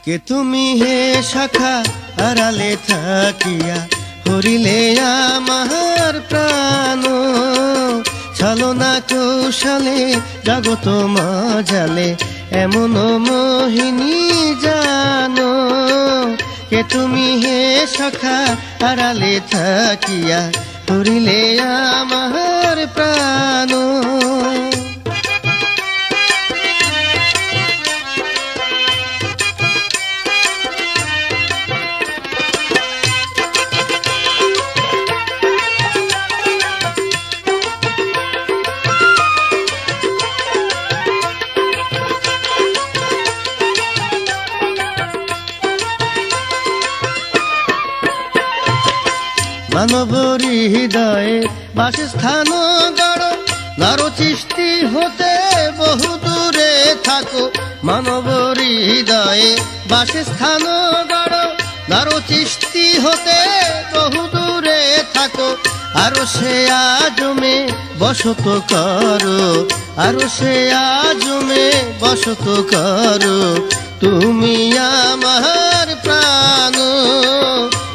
কে তুমি হে শাখা আড়ালে থাকিয়া হরিলে আমার প্রাণ ছলনা কৌশলে জগত মজালে এমন মোহিনী জানো কে তুমি হে শাখা আড়ালে থাকিয়া হরিলে আমার প্রাণ মানবর হৃদয়ে বাসস্থান গড় নারো সৃষ্টি হতে বহু দূরে থাকো মানবর হৃদয়ে বাসস্থান গড় নারো সৃষ্টি হতে বহু দূরে থাকো আরো সে আজমে বসত করো আরো সে আজমে বসত করো তুমি আমার প্রাণ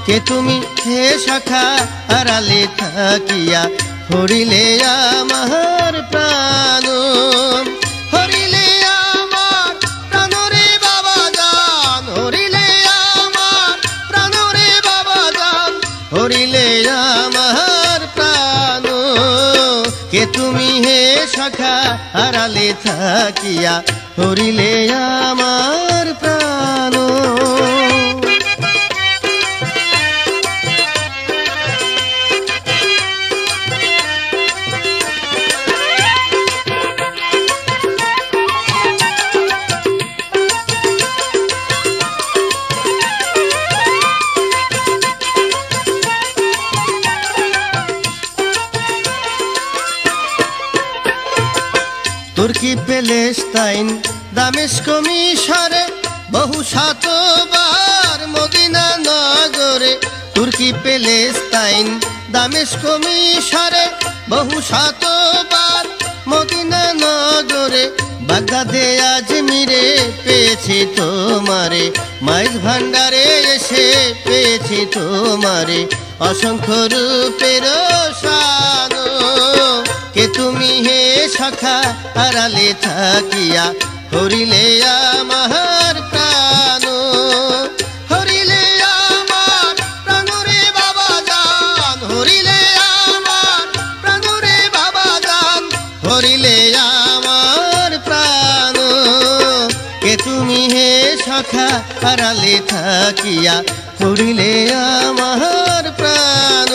কে তুমি হে শাখা আড়ালে থাকিয়া হরিলে আমার প্রাণ হরিলে আমার প্রাণ রে বাবা জান হরিলে আমার প্রাণ রে বাবা জান হরিলে আমার প্রাণ কে তুমি হে শাখা আড়ালে থাকিয়া হরিলে আমার প্রাণ তুর্কি প্যালেস্তাইন দামেস্ক মিশরে বহু শতবার মদিনা নগরে তুর্কি প্যালেস্তাইন দামেস্ক মিশরে বহু শতবার মদিনা নগরে বাগদাদে আজমিরে পেয়েছি তোমারে মাইজ ভান্ডারে এসে পেয়েছি তোমারে অসংখ্য রূপের শানো কে তুমি হে শাখা আড়ালে থাকিয়া হরিলে আমার প্রাণ হরিলে আমার প্রাণ রে বাবা জান হরিলে আমার প্রাণ রে বাবা জান হরিলে আমার প্রাণ কে তুমি হে শাখা আড়ালে থাকিয়া হরিলে আমার প্রাণ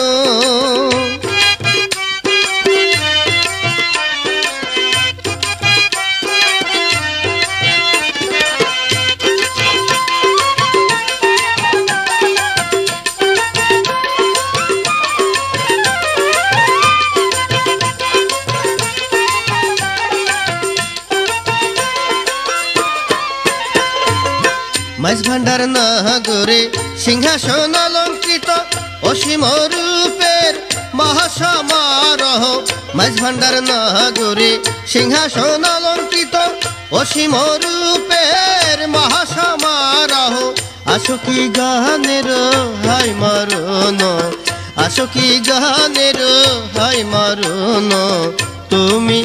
মাইজ ভান্ডার নগরে সিংহাসন অলঙ্কৃত অসীম রূপের মহাসমারোহ মাইজ ভান্ডার নগরে সিংহাসন অলঙ্কৃত অসীম রূপের মহাসমারোহ আশোকি গানের হায় মরণ আশোকি গানের হায় মরণ তুমি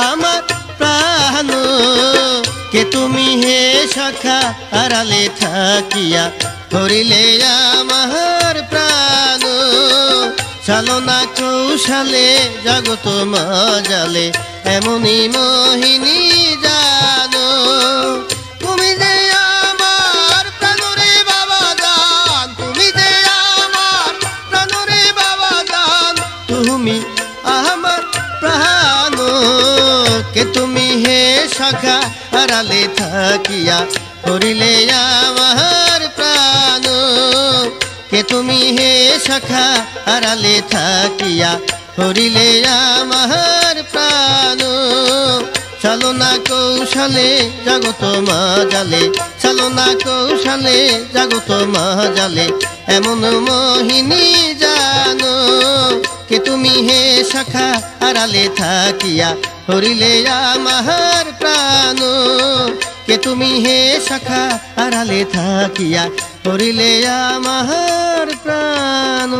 আমার প্রাণ কে তুমি হে শাখা আড়ালে থাকিয়া হরিলে আমার প্রাণ চালনা কৌশলে জগত মজালে এমনি মোহিনী জানো তুমি যে আমার প্রাণ রে বাবা জান তুমি যে আমার প্রাণ রে বাবা জান তুমি আমার প্রাণ কে তুমি হে শাখা আড়ালে থাকিয়া হরিলে আমার প্রাণ কে তুমি হে শাখা আড়ালে থাকিয়া হরিলে আমার প্রাণ চালনা কৌশলে জগত মাজালে, চালনা কৌশলে জগত মাজালে, এমন মোহিনী জানো কে তুমি হে শাখা আড়ালে থাকিয়া হরিলে আমার প্রাণ। কে তুমি হে শাখা আড়ালে থাকিয়া হরিলে আমার প্রাণ।